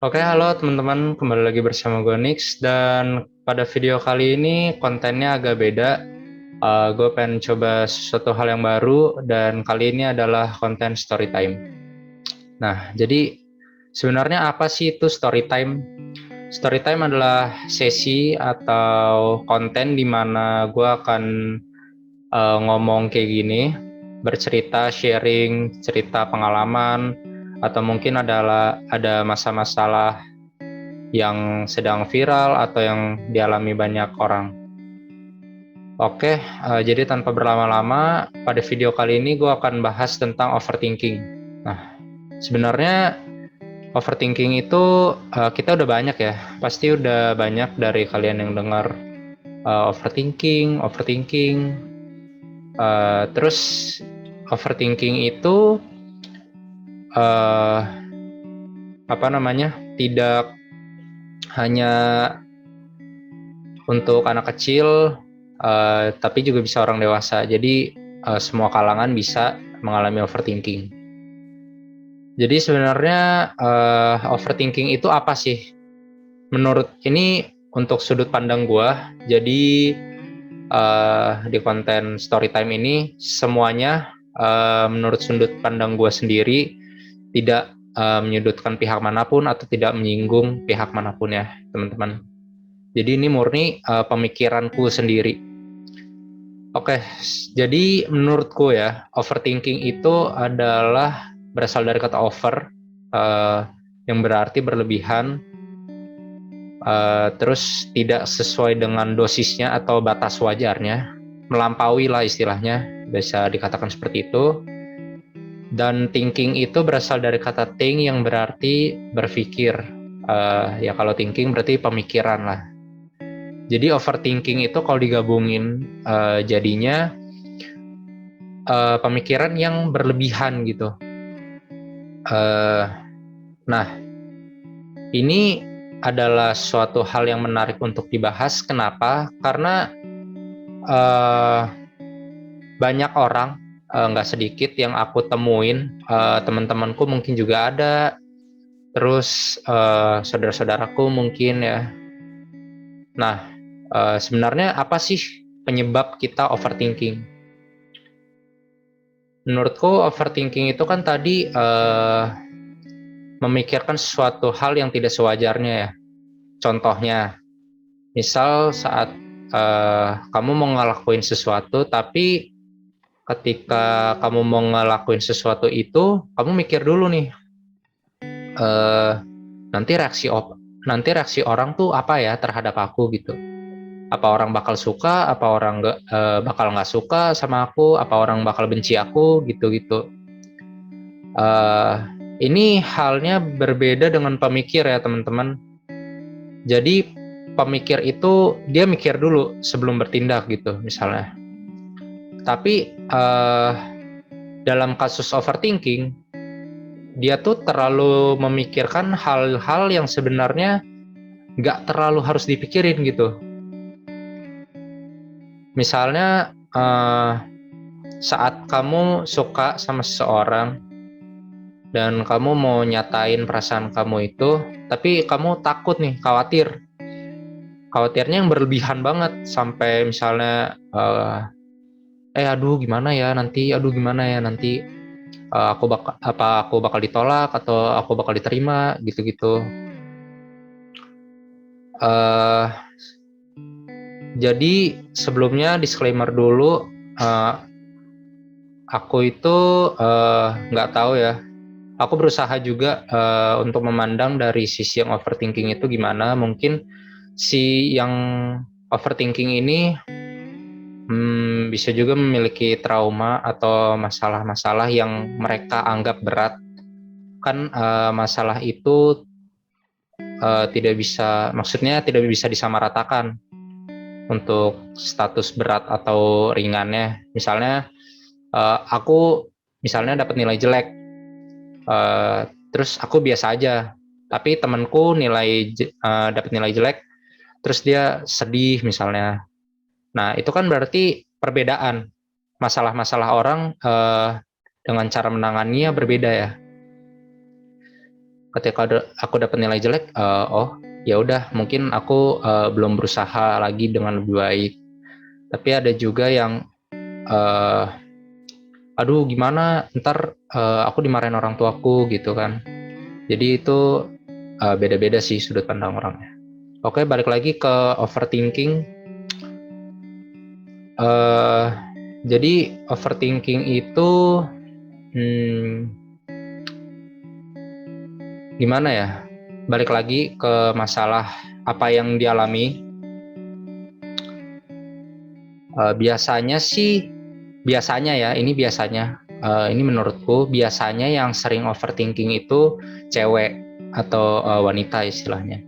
Oke, halo teman-teman, kembali lagi bersama gue Nix, dan pada video kali ini kontennya agak beda. Gue pengen coba sesuatu hal yang baru, dan kali ini adalah konten story time. Nah, jadi sebenarnya apa sih itu story time? Story time adalah sesi atau konten di mana gue akan ngomong kayak gini, bercerita, sharing, cerita pengalaman, atau mungkin ada masa-masalah yang sedang viral atau yang dialami banyak orang. Oke, jadi tanpa berlama-lama, pada video kali ini gue akan bahas tentang overthinking. Nah, sebenarnya overthinking itu kita udah banyak ya, pasti udah banyak dari kalian yang dengar overthinking, overthinking. Terus overthinking itu uh, apa namanya? Tidak hanya untuk anak kecil, tapi juga bisa orang dewasa. Jadi semua kalangan bisa mengalami overthinking. Jadi sebenarnya overthinking itu apa sih? Menurut ini untuk sudut pandang gue, jadi di konten storytime ini semuanya menurut sudut pandang gue sendiri, tidak menyudutkan pihak manapun atau tidak menyinggung pihak manapun ya teman-teman. Jadi ini murni pemikiranku sendiri. Oke, jadi menurutku ya, overthinking itu adalah berasal dari kata over, yang berarti berlebihan, terus tidak sesuai dengan dosisnya atau batas wajarnya, melampaui lah istilahnya, bisa dikatakan seperti itu. Dan thinking itu berasal dari kata think yang berarti berpikir. Ya kalau thinking berarti pemikiran lah. Jadi overthinking itu kalau digabungin jadinya pemikiran yang berlebihan gitu. Nah, ini adalah suatu hal yang menarik untuk dibahas. Kenapa? Karena banyak orang, nggak sedikit yang aku temuin, teman-temanku mungkin juga ada, terus saudara-saudaraku mungkin ya. Nah, sebenarnya apa sih penyebab kita overthinking? Menurutku overthinking itu kan tadi memikirkan sesuatu hal yang tidak sewajarnya ya. Contohnya, misal saat kamu mau ngelakuin sesuatu, tapi ketika kamu mau ngelakuin sesuatu itu, kamu mikir dulu nih, eh, nanti reaksi orang tuh apa ya terhadap aku gitu. Apa orang bakal suka, apa orang bakal nggak suka sama aku, apa orang bakal benci aku gitu-gitu. Eh, ini halnya berbeda dengan pemikir ya teman-teman. Jadi pemikir itu dia mikir dulu sebelum bertindak gitu misalnya. Tapi dalam kasus overthinking, dia tuh terlalu memikirkan hal-hal yang sebenarnya nggak terlalu harus dipikirin gitu. Misalnya saat kamu suka sama seseorang dan kamu mau nyatain perasaan kamu itu, tapi kamu takut nih, khawatirnya yang berlebihan banget sampai misalnya aduh gimana ya nanti, aku bakal ditolak atau aku bakal diterima gitu-gitu. uh, jadi sebelumnya disclaimer dulu, aku itu nggak tahu ya, aku berusaha juga untuk memandang dari sisi yang overthinking itu gimana. Mungkin si yang overthinking ini bisa juga memiliki trauma atau masalah-masalah yang mereka anggap berat. Kan masalah itu maksudnya tidak bisa disamaratakan untuk status berat atau ringannya. Misalnya aku misalnya dapat nilai jelek, terus aku biasa aja, tapi temanku dapat nilai jelek, terus dia sedih misalnya. Nah itu kan berarti perbedaan, masalah-masalah orang dengan cara menanganinya berbeda ya. ketika aku dapat nilai jelek, oh ya udah mungkin aku belum berusaha lagi dengan lebih baik. Tapi ada juga yang aduh gimana ntar aku dimarahin orang tuaku gitu kan. Jadi itu beda-beda sih sudut pandang orangnya. Oke, balik lagi ke overthinking. Jadi overthinking itu gimana ya? Balik lagi ke masalah apa yang dialami. Biasanya ya, ini biasanya, ini menurutku biasanya yang sering overthinking itu cewek atau wanita istilahnya.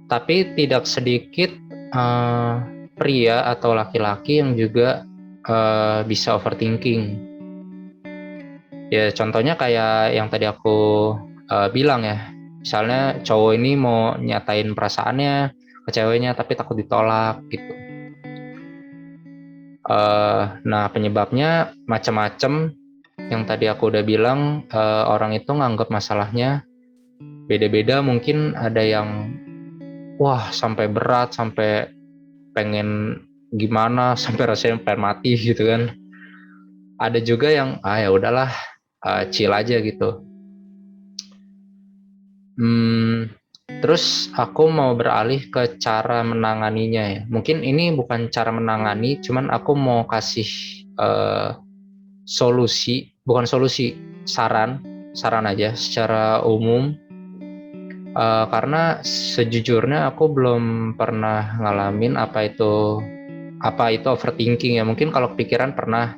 Tapi tidak sedikit pria atau laki-laki yang juga bisa overthinking. Ya contohnya kayak yang tadi aku bilang ya, misalnya cowok ini mau nyatain perasaannya ke ceweknya tapi takut ditolak gitu. Nah penyebabnya macam-macam. Yang tadi aku udah bilang, orang itu nganggap masalahnya beda-beda. Mungkin ada yang wah sampai berat, sampai pengen gimana, sampai rasanya pengen mati gitu kan. Ada juga yang ya udahlah, chill aja gitu. Terus aku mau beralih ke cara menanganinya ya. Mungkin ini bukan cara menangani, cuman aku mau kasih saran aja secara umum. Karena sejujurnya aku belum pernah ngalamin apa itu overthinking ya. Mungkin kalau kepikiran pernah,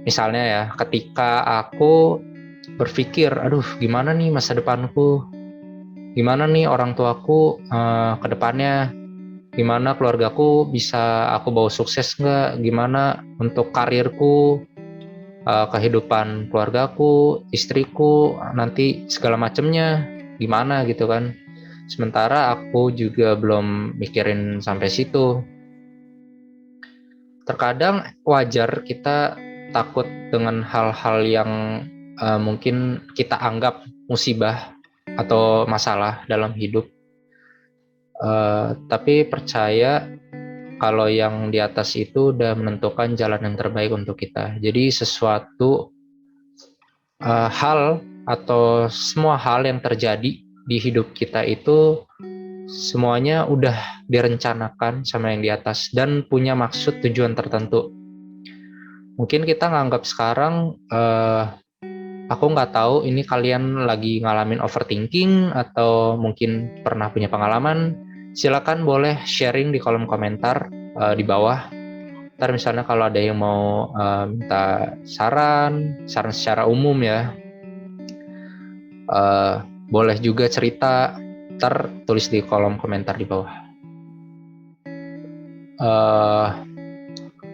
misalnya ya ketika aku berpikir aduh gimana nih masa depanku, gimana nih orang tuaku ke depannya, gimana keluargaku bisa aku bawa sukses nggak, gimana untuk karirku, kehidupan keluargaku, istriku, nanti segala macemnya gimana gitu kan. Sementara aku juga belum mikirin sampai situ. Terkadang wajar kita takut dengan hal-hal yang mungkin kita anggap musibah atau masalah dalam hidup. Tapi percaya kalau yang di atas itu udah menentukan jalan yang terbaik untuk kita. Jadi sesuatu hal atau semua hal yang terjadi di hidup kita itu semuanya udah direncanakan sama yang di atas dan punya maksud tujuan tertentu. Mungkin kita nganggap sekarang, aku nggak tahu ini kalian lagi ngalamin overthinking atau mungkin pernah punya pengalaman. Silakan boleh sharing di kolom komentar di bawah. Ntar misalnya kalau ada yang mau minta saran secara umum ya, boleh juga cerita. Ntar tulis di kolom komentar di bawah.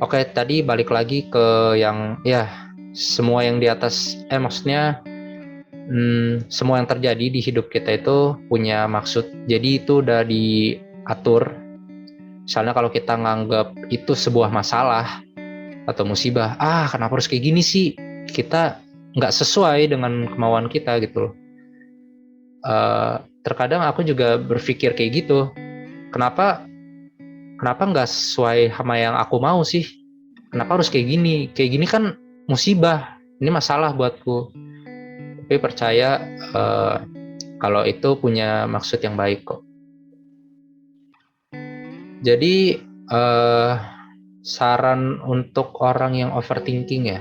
Oke, tadi balik lagi ke yang ya semua yang di atas, maksudnya semua yang terjadi di hidup kita itu punya maksud. Jadi itu udah diatur. Misalnya kalau kita nganggap itu sebuah masalah atau musibah, kenapa harus kayak gini sih? Kita nggak sesuai dengan kemauan kita gitu loh. Terkadang aku juga berpikir kayak gitu. Kenapa nggak sesuai sama yang aku mau sih? Kenapa harus kayak gini? Kayak gini kan musibah. Ini masalah buatku. Tapi percaya kalau itu punya maksud yang baik kok. Jadi saran untuk orang yang overthinking ya.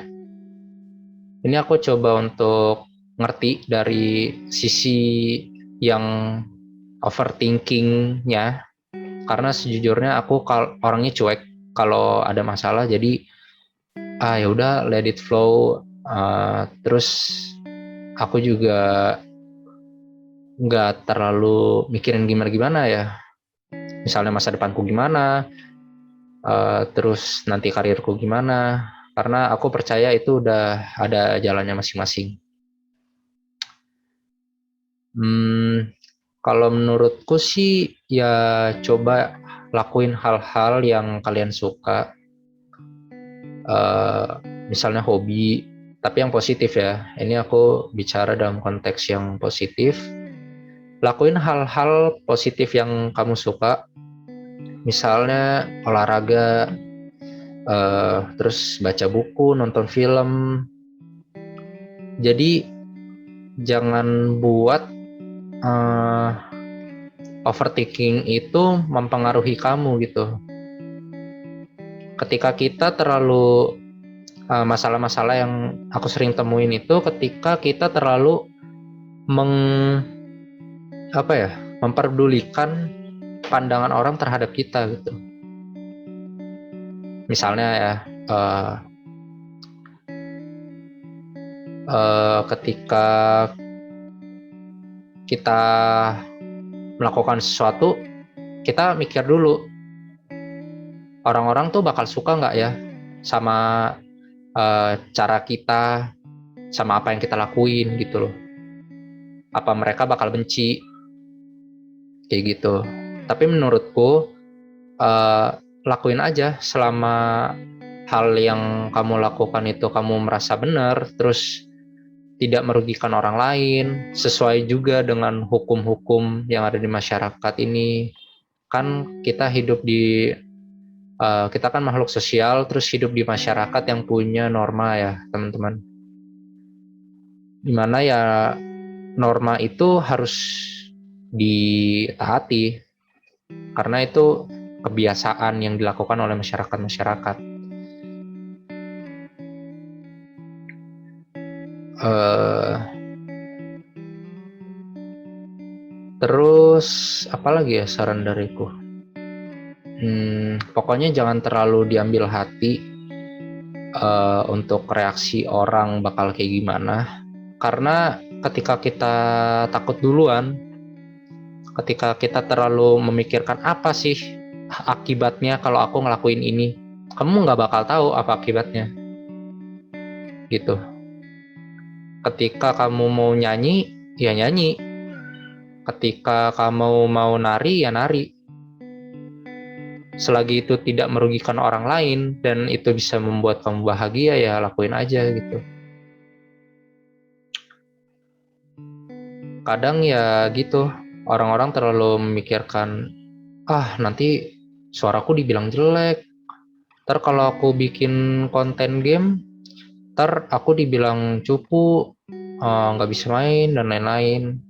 Ini aku coba untuk ngerti dari sisi yang overthinkingnya. Karena sejujurnya aku orangnya cuek kalau ada masalah. Jadi ya udah let it flow. Terus aku juga nggak terlalu mikirin gimana ya, misalnya masa depanku gimana, terus nanti karirku gimana, karena aku percaya itu udah ada jalannya masing-masing. Kalau menurutku sih ya coba lakuin hal-hal yang kalian suka, misalnya hobi Tapi yang positif ya, ini aku bicara dalam konteks yang positif. Lakuin hal-hal positif yang kamu suka, misalnya olahraga, terus baca buku, nonton film. Jadi jangan buat overthinking itu mempengaruhi kamu gitu. Ketika kita terlalu masalah-masalah yang aku sering temuin itu ketika kita terlalu memperdulikan pandangan orang terhadap kita gitu. Misalnya ya, ketika kita melakukan sesuatu, kita mikir dulu, orang-orang tuh bakal suka nggak ya sama cara kita, sama apa yang kita lakuin gitu loh. Apa mereka bakal benci, kayak gitu. Tapi menurutku lakuin aja selama hal yang kamu lakukan itu kamu merasa benar, terus tidak merugikan orang lain, sesuai juga dengan hukum-hukum yang ada di masyarakat ini. Kan kita kita kan makhluk sosial, terus hidup di masyarakat yang punya norma ya teman-teman. Dimana ya norma itu harus ditaati, karena itu kebiasaan yang dilakukan oleh masyarakat-masyarakat. Terus apalagi ya saran dariku? Pokoknya jangan terlalu diambil hati untuk reaksi orang bakal kayak gimana, karena ketika kita takut duluan, ketika kita terlalu memikirkan apa sih akibatnya kalau aku ngelakuin ini, kamu nggak bakal tahu apa akibatnya gitu. Ketika kamu mau nyanyi, ya nyanyi. Ketika kamu mau nari, ya nari. Selagi itu tidak merugikan orang lain dan itu bisa membuat kamu bahagia, ya lakuin aja gitu. Kadang ya gitu, orang-orang terlalu memikirkan, nanti suaraku dibilang jelek, ntar kalau aku bikin konten game, ntar aku dibilang cupu, nggak bisa main dan lain-lain.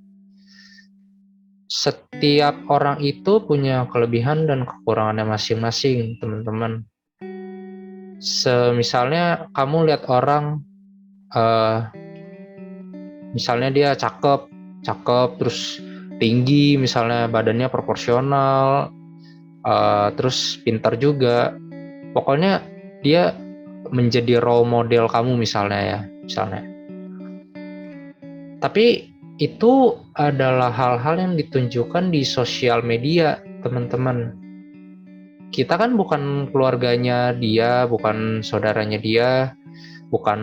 Setiap orang itu punya kelebihan dan kekurangannya masing-masing, teman-teman. Misalnya kamu lihat orang, misalnya dia cakep, terus tinggi, misalnya badannya proporsional, terus pintar juga. Pokoknya dia menjadi role model kamu misalnya. Tapi itu adalah hal-hal yang ditunjukkan di sosial media, teman-teman. Kita kan bukan keluarganya dia, bukan saudaranya dia, bukan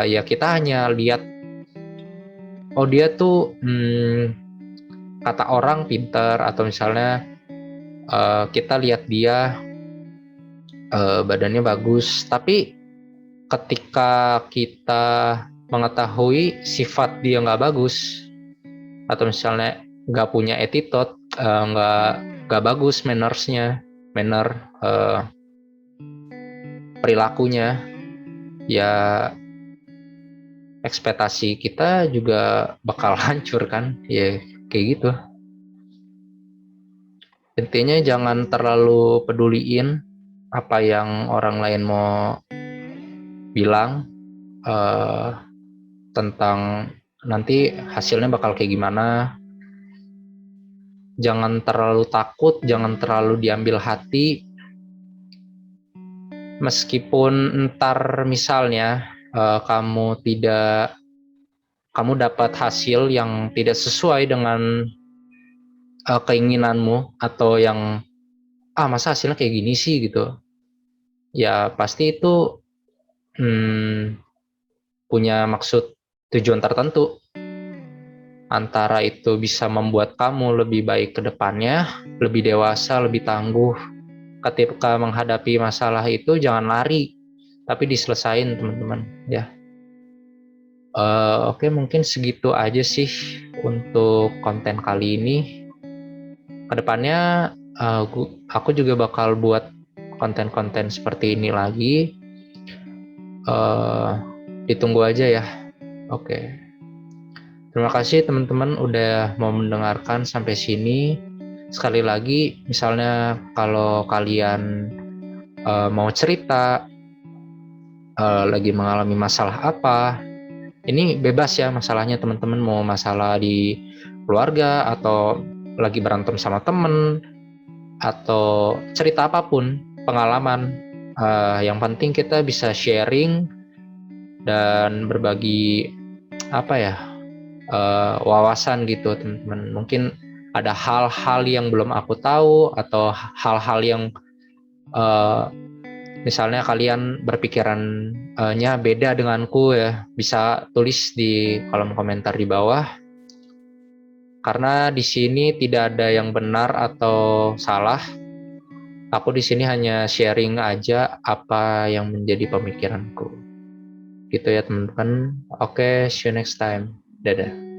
ya kita hanya lihat, oh dia tuh kata orang pintar, atau misalnya kita lihat dia badannya bagus, tapi ketika kita mengetahui sifat dia nggak bagus, atau misalnya nggak punya attitude, nggak bagus perilakunya, ya ekspektasi kita juga bakal hancur kan, ya kayak gitu. Intinya jangan terlalu peduliin apa yang orang lain mau bilang tentang nanti hasilnya bakal kayak gimana. Jangan terlalu takut, jangan terlalu diambil hati. Meskipun ntar misalnya kamu dapat hasil yang tidak sesuai dengan keinginanmu, atau yang masa hasilnya kayak gini sih gitu. Ya pasti itu punya maksud tujuan tertentu. Antara itu bisa membuat kamu lebih baik ke depannya, lebih dewasa, lebih tangguh. Ketika menghadapi masalah itu jangan lari, tapi diselesain, teman-teman, ya. Oke, mungkin segitu aja sih untuk konten kali ini. Kedepannya aku juga bakal buat konten-konten seperti ini lagi. Ditunggu aja ya. Oke. Terima kasih teman-teman udah mau mendengarkan sampai sini. Sekali lagi, misalnya kalau kalian mau cerita, lagi mengalami masalah apa, ini bebas ya masalahnya teman-teman, mau masalah di keluarga atau lagi berantem sama temen atau cerita apapun, pengalaman. Yang penting kita bisa sharing dan berbagi apa ya, wawasan gitu teman-teman. Mungkin ada hal-hal yang belum aku tahu atau hal-hal yang misalnya kalian berpikirannya beda denganku ya, bisa tulis di kolom komentar di bawah. Karena di sini tidak ada yang benar atau salah. Aku di sini hanya sharing aja apa yang menjadi pemikiranku. Gitu ya teman-teman. Oke, see you next time. Dadah.